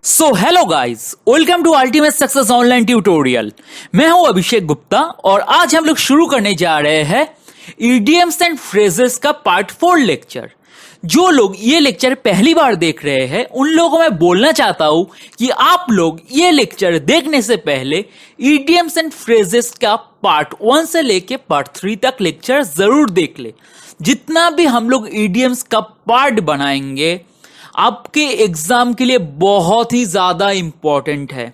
So hello guys, welcome to ultimate success online tutorial. मैं हूं अभिषेक गुप्ता और आज हम लोग शुरू करने जा रहे हैं इडियम्स एंड फ्रेजेस का पार्ट 4 लेक्चर। जो लोग ये लेक्चर पहली बार देख रहे हैं उन लोगों को मैं बोलना चाहता हूं कि आप लोग ये लेक्चर देखने से पहले इडियम्स एंड फ्रेजेस का पार्ट 1 से लेके पार्ट 3 तक लेक्चर जरूर देख ले। जितना भी हम लोग इडियम्स का पार्ट बनाएंगे आपके एग्जाम के लिए बहुत ही ज्यादा इंपॉर्टेंट है।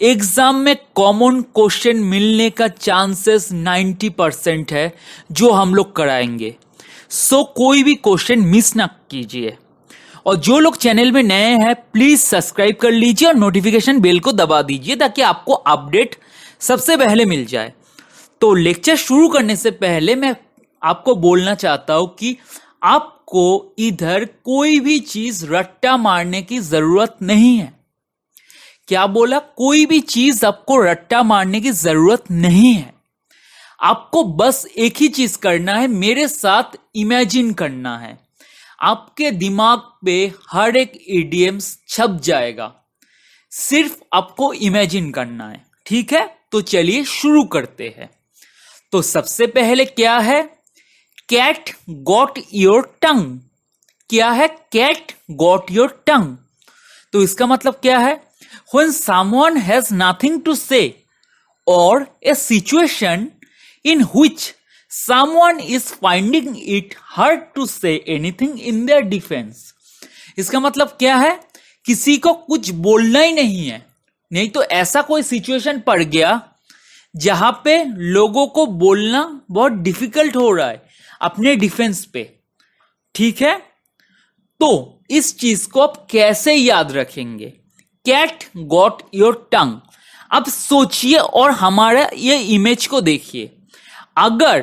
एग्जाम में कॉमन क्वेश्चन मिलने का चांसेस 90% है जो हम लोग कराएंगे। सो कोई भी क्वेश्चन मिस ना कीजिए। और जो लोग चैनल में नए हैं प्लीज सब्सक्राइब कर लीजिए और नोटिफिकेशन बेल को दबा दीजिए ताकि आपको अपडेट सबसे पहले मिल जाए। तो लेक्चर शुरू करने से पहले मैं आपको बोलना चाहता हूं कि आपको इधर कोई भी चीज रट्टा मारने की जरूरत नहीं है। क्या बोला? कोई भी चीज आपको रट्टा मारने की जरूरत नहीं है। आपको बस एक ही चीज करना है, मेरे साथ इमेजिन करना है। आपके दिमाग पे हर एक इडियम्स छप जाएगा, सिर्फ आपको इमेजिन करना है। ठीक है, तो चलिए शुरू करते हैं। तो सबसे पहले क्या है? Cat got your tongue. क्या है? Cat got your tongue. तो इसका मतलब क्या है? When someone has nothing to say or a situation in which someone is finding it hard to say anything in their defense। इसका मतलब क्या है? किसी को कुछ बोलना ही नहीं है, नहीं तो ऐसा कोई सिचुएशन पड़ गया जहां पे लोगों को बोलना बहुत डिफिकल्ट हो रहा है अपने डिफेंस पे। ठीक है, तो इस चीज को आप कैसे याद रखेंगे? Cat got your tongue. अब सोचिए और हमारा ये इमेज को देखिए। अगर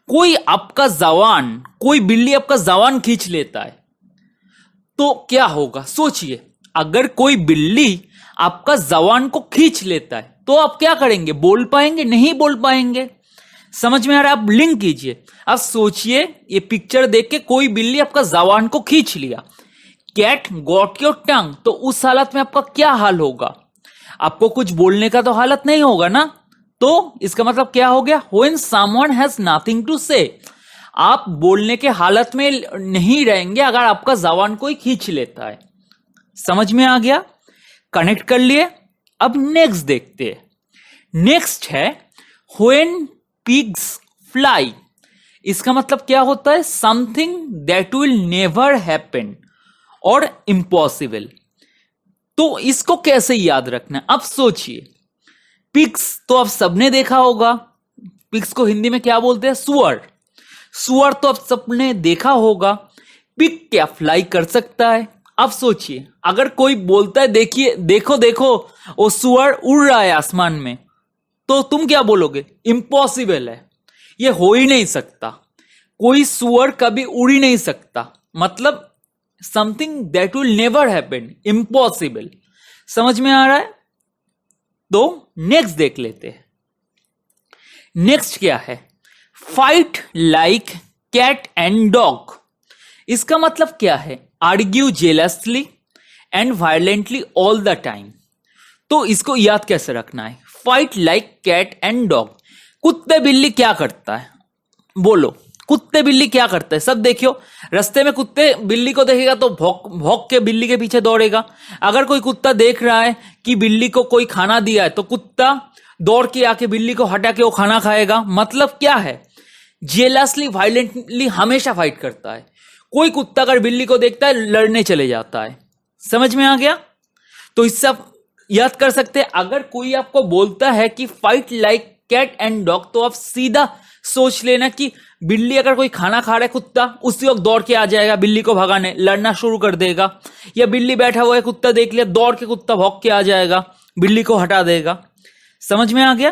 कोई आपका जवान, कोई बिल्ली आपका जवान खींच लेता है तो क्या होगा? सोचिए, अगर कोई बिल्ली आपका जवान को खींच लेता है तो आप क्या करेंगे? बोल पाएंगे? नहीं बोल पाएंगे। समझ में आ रहा है? आप लिंक कीजिए। अब सोचिए, ये पिक्चर देख के कोई बिल्ली आपका जवान को खींच लिया, कैट गॉट योर टंग, तो उस हालत में आपका क्या हाल होगा? आपको कुछ बोलने का तो हालत नहीं होगा ना। तो इसका मतलब क्या हो गया? When someone has nothing to say, आप बोलने के हालत में नहीं रहेंगे अगर आपका जवान कोई खींच लेता है। समझ में आ गया? कनेक्ट कर लिए। अब नेक्स्ट देखते हैं। नेक्स्ट है When pigs fly। इसका मतलब क्या होता है? Something that will never happen और इम्पॉसिबल। तो इसको कैसे याद रखना है? अब सोचिए, पिग्स तो आप सबने देखा होगा। पिग्स को हिंदी में क्या बोलते हैं? सुअर। सुअर तो आप सबने देखा होगा। पिग क्या फ्लाई कर सकता है? अब सोचिए, अगर कोई बोलता है देखिए देखो देखो वो सुअर उड़ रहा है आसमान में, तो तुम क्या बोलोगे? इम्पॉसिबल है, ये हो ही नहीं सकता। कोई सुअर कभी उड़ ही नहीं सकता, मतलब something that will never happen, impossible. समझ में आ रहा है? तो नेक्स्ट देख लेते हैं। नेक्स्ट क्या है? Fight like cat and dog. इसका मतलब क्या है? Argue jealously and violently all the time. तो इसको याद कैसे रखना है? Fight like cat and dog. कुत्ते बिल्ली क्या करता है? बोलो, कुत्ते बिल्ली क्या करते हैं? सब देखियो, रास्ते में कुत्ते बिल्ली को देखेगा तो भौंक भौंक के बिल्ली के पीछे दौड़ेगा। अगर कोई कुत्ता देख रहा है कि बिल्ली को कोई खाना दिया है तो कुत्ता दौड़ के आके बिल्ली को हटा के वो खाना खाएगा। मतलब क्या है? जेलसली वायलेंटली हमेशा फाइट करता है। कोई कुत्ता अगर बिल्ली को देखता है लड़ने चले जाता है। समझ में आ गया? तो इससे आप याद कर सकते हैं। अगर कोई आपको बोलता है कि fight like cat and dog, तो आप सीधा सोच लेना कि बिल्ली अगर कोई खाना खा रहा है, कुत्ता उसी वक्त दौड़ के आ जाएगा बिल्ली को भगाने, लड़ना शुरू कर देगा। या बिल्ली बैठा हुआ है, कुत्ता देख लिया, दौड़ के कुत्ता भौंक के आ जाएगा, बिल्ली को हटा देगा। समझ में आ गया?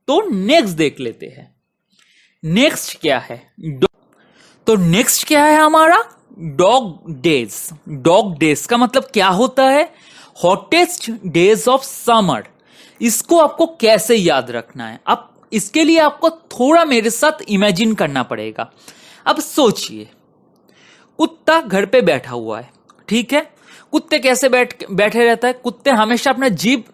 तो नेक्स्ट देख लेते हैं। नेक्स्ट क्या है? तो नेक्स्ट क्या है हमारा? Dog days. डॉग डेज का मतलब क्या होता है? Hottest days of summer. इसको आपको कैसे याद रखना है? अब इसके लिए आपको थोड़ा मेरे साथ इमेजिन करना पड़ेगा। अब सोचिए, कुत्ता घर पे बैठा हुआ है, ठीक है? कुत्ते कैसे बैठे रहता है? कुत्ते हमेशा अपना जीभ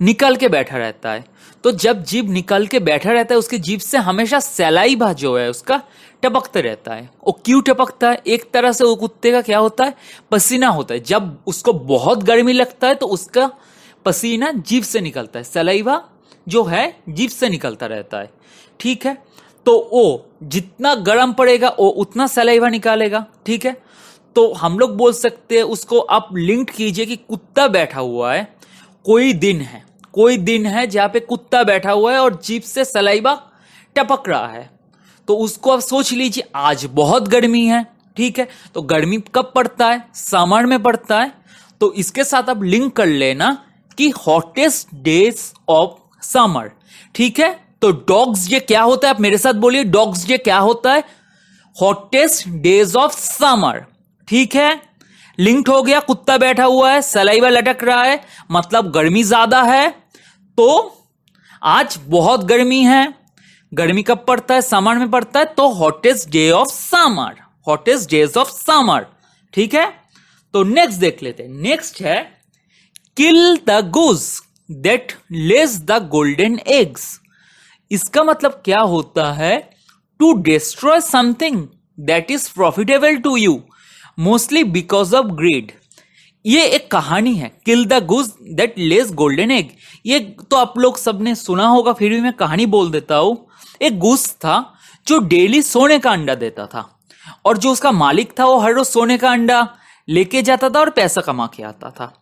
निकल के बैठा रहता है। तो जब जीभ निकल के बैठा रहता है, उसकी जीभ से हमेशा सलाइवा जो है उसका टपकते रहता है। वो क्यों टपकता है? एक तरह से वो कुत्ते का क्या होता है, पसीना होता है। जब उसको बहुत गर्मी लगता है तो उसका पसीना जीभ से निकलता है, सलाइवा जो है जीभ से निकलता रहता है। ठीक है, तो वो जितना गर्म पड़ेगा वो उतना सलाइवा निकालेगा। ठीक है, तो हम लोग बोल सकते हैं उसको, आप लिंक कीजिए कि कुत्ता बैठा हुआ है, कोई दिन है जहां पे कुत्ता बैठा हुआ है और जीभ से सलाइवा टपक रहा है। तो उसको आप सोच लीजिए, आज बहुत गर्मी है। ठीक है, तो गर्मी कब पड़ता है? समर में पड़ता है। तो इसके साथ आप लिंक कर लेना कि हॉटेस्ट डेज ऑफ समर। ठीक है, तो डॉग्स डे क्या होता है? आप मेरे साथ बोलिए, डॉग्स डे क्या होता है? Hottest days of summer. ठीक है, लिंक्ड हो गया। कुत्ता बैठा हुआ है, सलाइवा लटक रहा है, मतलब गर्मी ज्यादा है। तो आज बहुत गर्मी है। गर्मी कब पड़ता है? समर में पड़ता है। तो hottest day of summer, hottest days of summer. ठीक है, तो नेक्स्ट देख लेते हैं। नेक्स्ट है kill the goose that lays the golden eggs. इसका मतलब क्या होता है? To destroy something that is profitable to you mostly because of greed. ये एक कहानी है, kill the goose that lays golden egg. ये तो आप लोग सबने सुना होगा, फिर भी मैं कहानी बोल देता हूं। एक गूस था जो डेली सोने का अंडा देता था, और जो उसका मालिक था वो हर रोज सोने का अंडा लेके जाता था और पैसा कमा के आता था।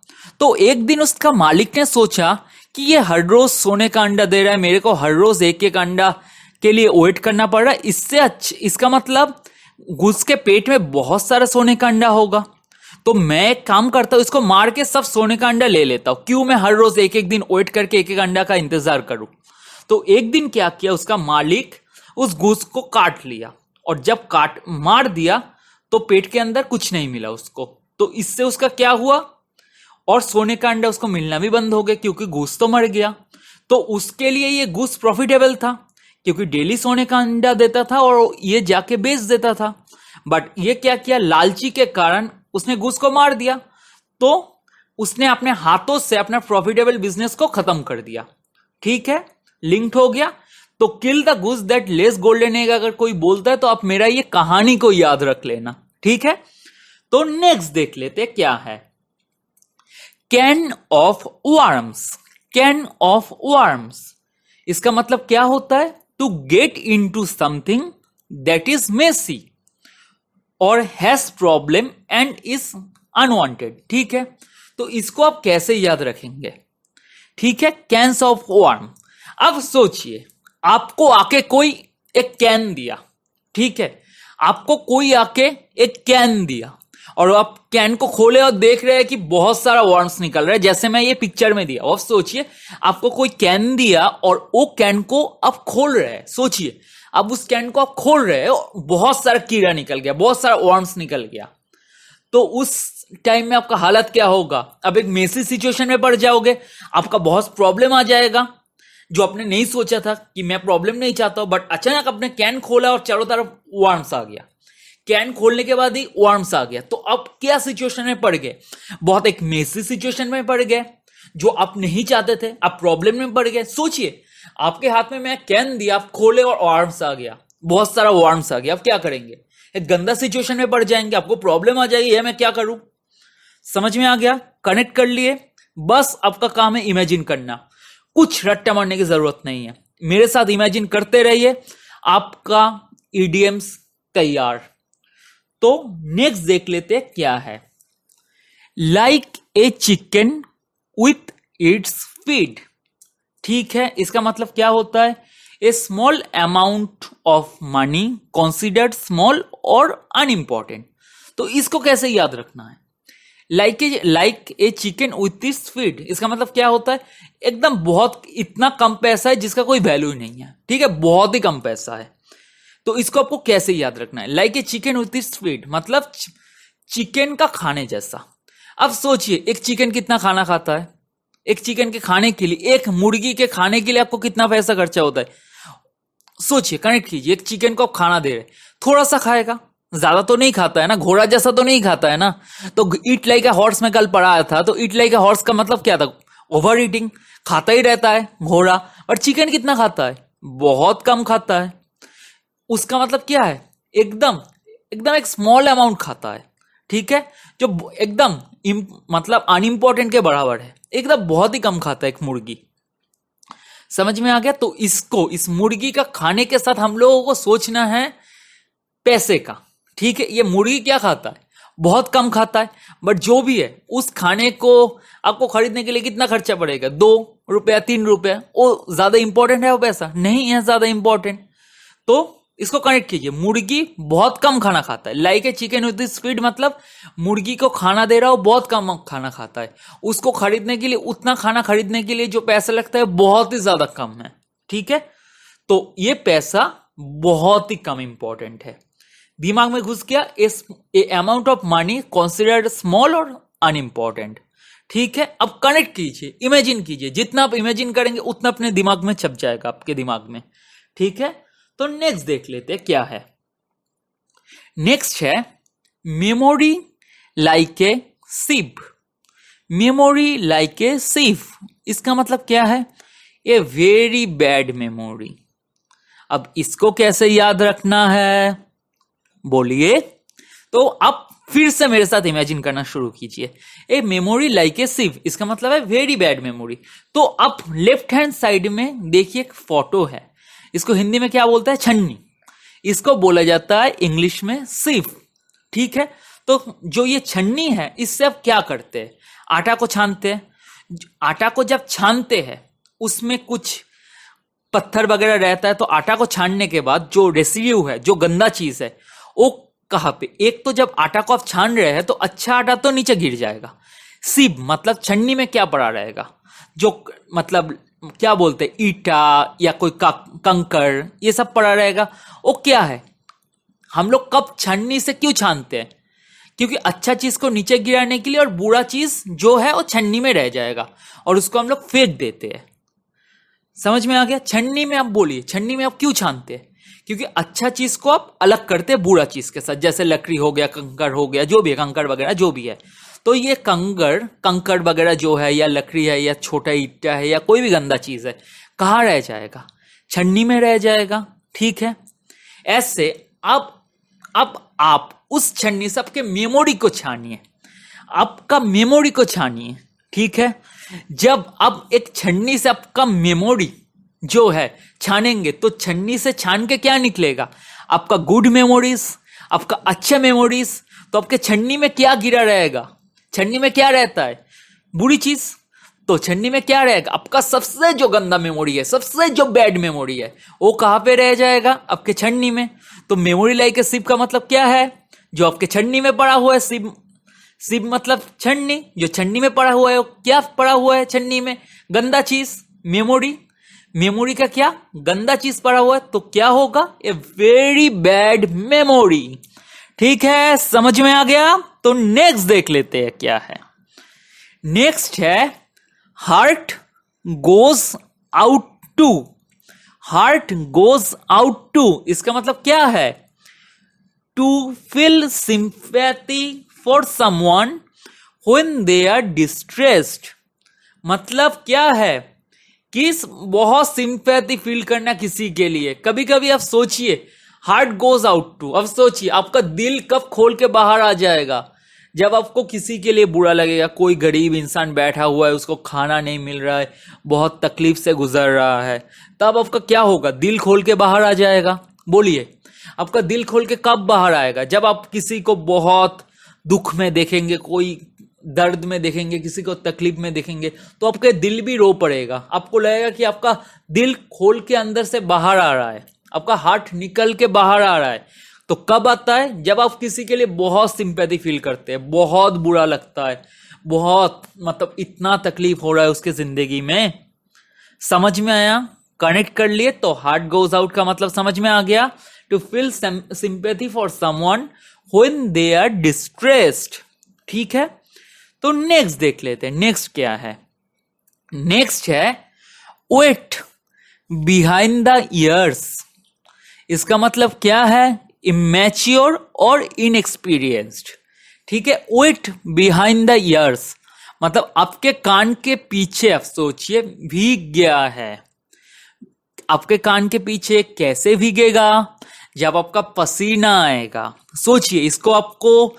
तो एक दिन उसका मालिक ने सोचा कि ये हर रोज सोने का अंडा दे रहा है, मेरे को हर रोज एक एक अंडा के लिए वेट करना पड़ रहा है। इसका मतलब गूस के पेट में बहुत सारा सोने का अंडा होगा। तो मैं एक काम करता हूं, इसको मार के सब सोने का अंडा ले लेता हूं। क्यों मैं हर रोज एक एक दिन वेट करके एक एक अंडा का इंतजार करूं? तो एक दिन क्या किया उसका मालिक, उस गूस को काट लिया, और जब मार दिया तो पेट के अंदर कुछ नहीं मिला उसको। तो इससे उसका क्या हुआ, और सोने का अंडा उसको मिलना भी बंद हो गया, क्योंकि गूस तो मर गया। तो उसके लिए ये गूस प्रॉफिटेबल था, क्योंकि डेली सोने का अंडा देता था और ये जाके बेच देता था। बट ये क्या किया, लालची के कारण उसने गूस को मार दिया। तो उसने अपने हाथों से अपना प्रॉफिटेबल बिजनेस को खत्म कर दिया। ठीक है, लिंक्ड हो गया। तो किल the goose that less golden egg अगर कोई बोलता है तो आप मेरा ये कहानी को याद रख लेना। ठीक है, तो नेक्स्ट देख लेते क्या है। Can of worms. Can of worms, इसका मतलब क्या होता है? To get into something that is messy और has problem and is unwanted. ठीक है, तो इसको आप कैसे याद रखेंगे? ठीक है, कैन्स ऑफ वर्म। अब सोचिए, आपको आके कोई एक कैन दिया। ठीक है, आपको कोई आके एक कैन दिया और आप कैन को खोले और देख रहे हैं कि बहुत सारा वर्म्स निकल रहा है, जैसे मैं ये पिक्चर में दिया। अब सोचिए, आपको कोई कैन दिया और वो कैन को आप खोल रहे हैं। सोचिए, अब उस कैन को आप खोल रहे हो, बहुत सारा कीड़ा निकल गया, बहुत सारा वर्म्स निकल गया। तो उस टाइम में आपका हालत क्या होगा? अब एक मेसी सिचुएशन में पड़ जाओगे, आपका बहुत प्रॉब्लम आ जाएगा, जो आपने नहीं सोचा था कि मैं प्रॉब्लम नहीं चाहता हूं, बट अचानक आपने कैन खोला और चारों तरफ वर्म्स आ गया। कैन खोलने के बाद ही वर्म्स आ गया, तो अब क्या सिचुएशन में पड़ गए? बहुत एक मेसी सिचुएशन में पड़ गए, जो आप नहीं चाहते थे, आप प्रॉब्लम में पड़ गए। सोचिए, आपके हाथ में मैं कैन दिया, आप खोले और वर्म्स आ गया, बहुत सारा वर्म्स आ गया। आप क्या करेंगे? एक गंदा सिचुएशन में पड़ जाएंगे, आपको प्रॉब्लम आ जाएगी, ये मैं क्या करूं? समझ में आ गया? कनेक्ट कर लिए? बस आपका काम है इमेजिन करना, कुछ रट्टा मारने की जरूरत नहीं है। मेरे साथ इमेजिन करते रहिए, आपका ईडीएम्स तैयार। तो नेक्स्ट देख लेते हैं क्या है। Like a chicken with its feed. ठीक है, इसका मतलब क्या होता है? A small amount of money considered small और अनइम्पॉर्टेंट। तो इसको कैसे याद रखना है? Like a chicken with its feed, इसका मतलब क्या होता है? एकदम बहुत, इतना कम पैसा है जिसका कोई वैल्यू ही नहीं है। ठीक है, बहुत ही कम पैसा है। तो इसको आपको कैसे याद रखना है? Like a chicken with its feed मतलब चिकन का खाने जैसा। अब सोचिए, एक चिकन कितना खाना खाता है? एक चिकन के खाने के लिए, एक मुर्गी के खाने के लिए आपको कितना पैसा खर्चा होता है? सोचिए, कनेक्ट कीजिए। एक चिकन को आप खाना दे रहे, थोड़ा सा खाएगा, ज्यादा तो नहीं खाता है ना, घोड़ा जैसा तो नहीं खाता है ना। तो ईट लाइक अ हॉर्स में कल पढ़ा था, तो ईट लाइक अ हॉर्स का मतलब क्या था? ओवर ईटिंग, खाता ही रहता है घोड़ा। और चिकन कितना खाता है? बहुत कम खाता है। उसका मतलब क्या है? एकदम एकदम एक स्मॉल अमाउंट खाता है, ठीक है, जो एकदम मतलब अनइम्पोर्टेंट के बराबर है, एकदम बहुत ही कम खाता है एक मुर्गी। समझ में आ गया? तो इस मुर्गी का खाने के साथ हम लोगों को सोचना है पैसे का, ठीक है। ये मुर्गी क्या खाता है? बहुत कम खाता है, बट जो भी है उस खाने को आपको खरीदने के लिए कितना खर्चा पड़ेगा? 2 रुपया 3 रुपया। वो ज्यादा इंपॉर्टेंट है वो पैसा? नहीं है ज्यादा इंपॉर्टेंट। तो इसको कनेक्ट कीजिए, मुर्गी बहुत कम खाना खाता है, like a chicken with speed, मतलब मुर्गी को खाना दे रहा हो, बहुत कम खाना खाता है, उसको खरीदने के लिए, उतना खाना खरीदने के लिए जो पैसा लगता है बहुत ही ज्यादा कम है, ठीक है। तो ये पैसा बहुत ही कम इंपॉर्टेंट है। दिमाग में घुस गया? A amount of money considered small और अनइम्पॉर्टेंट, ठीक है। अब कनेक्ट कीजिए, इमेजिन कीजिए, जितना आप इमेजिन करेंगे उतना अपने दिमाग में छप जाएगा, आपके दिमाग में, ठीक है। तो नेक्स्ट देख लेते हैं क्या है। नेक्स्ट है memory like a sieve. Memory like a sieve, इसका मतलब क्या है? A very bad memory. अब इसको कैसे याद रखना है बोलिए? तो आप फिर से मेरे साथ इमेजिन करना शुरू कीजिए। A memory like a sieve, इसका मतलब है वेरी बैड मेमोरी। तो आप लेफ्ट हैंड साइड में देखिए एक फोटो है, इसको हिंदी में क्या बोलते हैं? छन्नी। इसको बोला जाता है इंग्लिश में सिप, ठीक है। तो जो ये छन्नी है, इससे आप क्या करते हैं? आटा को छानते हैं। आटा को जब छानते हैं उसमें कुछ पत्थर वगैरह रहता है, तो आटा को छानने के बाद जो रेसिड्यू है, जो गंदा चीज है, वो कहाँ पे? एक तो जब आटा को आप छान रहे हैं तो अच्छा आटा तो नीचे गिर जाएगा। सिप मतलब छन्नी में क्या पड़ा रहेगा? जो मतलब क्या बोलते हैं, ईटा या कोई कंकड़, ये सब पड़ा रहेगा। वो क्या है? हम लोग कब छन्नी से क्यों छानते हैं? क्योंकि अच्छा चीज को नीचे गिराने के लिए, और बुरा चीज जो है वो छन्नी में रह जाएगा, और उसको हम लोग फेंक देते हैं। समझ में आ गया? छन्नी में आप बोलिए, छन्नी में आप क्यों छानते हैं? क्योंकि अच्छा चीज को आप अलग करते हैं बुरा चीज के साथ, जैसे लकड़ी हो गया, कंकड़ हो गया, जो भी है, कंकड़ वगैरह जो भी है। तो ये कंकड़ वगैरह जो है, या लकड़ी है, या छोटा ईटा है, या कोई भी गंदा चीज है, कहाँ रह जाएगा? छन्नी में रह जाएगा, ठीक है। ऐसे अब आप उस छन्नी से आपके मेमोरी को छानिए, आपका मेमोरी को छानिए, ठीक है। जब आप एक छन्नी से आपका मेमोरी जो है छानेंगे, तो छन्नी से छान के क्या निकलेगा? आपका गुड मेमोरीज, आपका अच्छे मेमोरीज। तो आपके छन्नी में क्या गिरा रहेगा? छन्नी में क्या रहता है? बुरी चीज। तो छन्नी में क्या रहेगा? आपका सबसे जो गंदा मेमोरी है, सबसे जो बैड मेमोरी है, वो कहां पे रह जाएगा? आपके छन्नी में। तो मेमोरी लाइक ए सिप का मतलब क्या है? जो आपके छन्नी में पड़ा हुआ है। सिप मतलब छन्नी, जो छन्नी में पड़ा हुआ है, वो क्या पड़ा हुआ है छन्नी में? गंदा चीज, मेमोरी। मेमोरी का क्या? गंदा चीज पड़ा हुआ है, तो क्या होगा? ए वेरी बैड मेमोरी, ठीक है। समझ में आ गया? तो नेक्स्ट देख लेते हैं क्या है। नेक्स्ट है heart goes out to. Heart goes out to, इसका मतलब क्या है? To feel sympathy for someone when they are distressed. मतलब क्या है? कि बहुत सिंपैथी फील करना किसी के लिए। कभी कभी आप सोचिए, हार्ट गोज आउट टू, अब सोचिए आपका दिल कब खोल के बाहर आ जाएगा? जब आपको किसी के लिए बुरा लगेगा, कोई गरीब इंसान बैठा हुआ है, उसको खाना नहीं मिल रहा है, बहुत तकलीफ से गुजर रहा है, तब आपका क्या होगा? दिल खोल के बाहर आ जाएगा। बोलिए, आपका दिल खोल के कब बाहर आएगा? जब आप किसी को बहुत दुख में देखेंगे, कोई दर्द में देखेंगे, किसी को तकलीफ में देखेंगे, तो आपका दिल भी रो पड़ेगा। आपको लगेगा कि आपका दिल खोल के अंदर से बाहर आ रहा है, आपका हार्ट निकल के बाहर आ रहा है। तो कब आता है? जब आप किसी के लिए बहुत सिंपैथी फील करते हैं, बहुत बुरा लगता है, बहुत मतलब इतना तकलीफ हो रहा है उसके जिंदगी में। समझ में आया? कनेक्ट कर लिए? तो हार्ट गोज आउट का मतलब समझ में आ गया। To feel sympathy for someone when they are distressed, ठीक है। तो नेक्स्ट देख लेते हैं, नेक्स्ट क्या है। नेक्स्ट है वेट बिहाइंड द ईयर्स। इसका मतलब क्या है? इमेच्योर और इनएक्सपीरियंस्ड। ठीक है, विट बिहाइंड द ईयर्स, मतलब आपके कान के पीछे आप सोचिए भीग गया है। आपके कान के पीछे कैसे भीगेगा? जब आपका पसीना आएगा। सोचिए, इसको आपको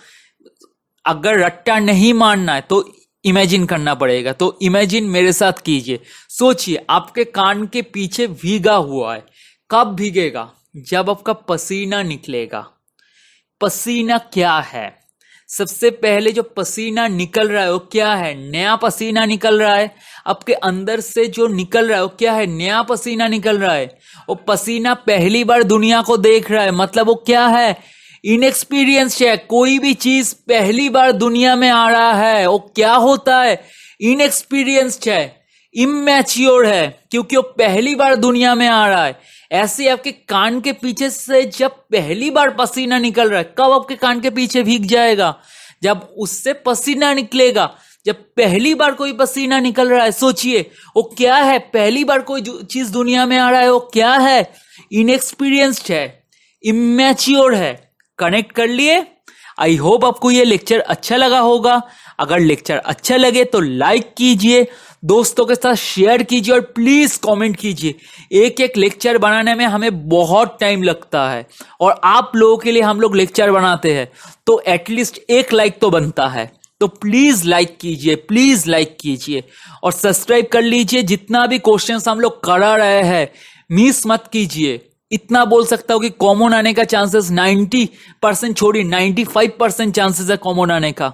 अगर रट्टा नहीं मारना है तो इमेजिन करना पड़ेगा। तो इमेजिन मेरे साथ कीजिए। सोचिए आपके कान के पीछे भीगा हुआ है। कब भीगेगा? जब आपका पसीना निकलेगा। पसीना क्या है? सबसे पहले जो पसीना निकल रहा है वो क्या है? नया पसीना निकल रहा है। आपके अंदर से जो निकल रहा है वो क्या है? नया पसीना निकल रहा है। वो पसीना पहली बार दुनिया को देख रहा है, मतलब वो क्या है? इनएक्सपीरियंस्ड है। कोई भी चीज पहली बार दुनिया में आ रहा है वो क्या होता है? इनएक्सपीरियंस्ड है, इमैच्योर है, क्योंकि वो पहली बार दुनिया में आ रहा है। ऐसे आपके कान के पीछे से जब पहली बार पसीना निकल रहा है, कब आपके कान के पीछे भीग जाएगा? जब उससे पसीना निकलेगा। जब पहली बार कोई पसीना निकल रहा है, सोचिए वो क्या है? पहली बार कोई चीज दुनिया में आ रहा है वो क्या है? इनएक्सपीरियंस्ड है, इमैच्योर है। कनेक्ट कर लिए? आई होप आपको ये लेक्चर अच्छा लगा होगा। अगर लेक्चर अच्छा लगे तो लाइक कीजिए, दोस्तों के साथ शेयर कीजिए और प्लीज कमेंट कीजिए। एक एक लेक्चर बनाने में हमें बहुत टाइम लगता है और आप लोगों के लिए हम लोग लेक्चर बनाते हैं, तो एटलीस्ट एक लाइक तो बनता है। तो प्लीज लाइक कीजिए, प्लीज लाइक कीजिए और सब्सक्राइब कर लीजिए। जितना भी क्वेश्चंस हम लोग करा रहे हैं मिस मत कीजिए। इतना बोल सकता हूं कि कॉमन आने का चांसेस 90% छोड़िए 95% चांसेस है कॉमन आने का।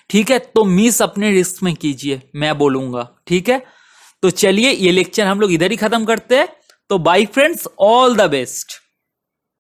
ठीक है, तो मिस अपने रिस्क में कीजिए, मैं बोलूंगा। ठीक है, तो चलिए ये लेक्चर हम लोग इधर ही खत्म करते हैं। तो bye friends, all the best.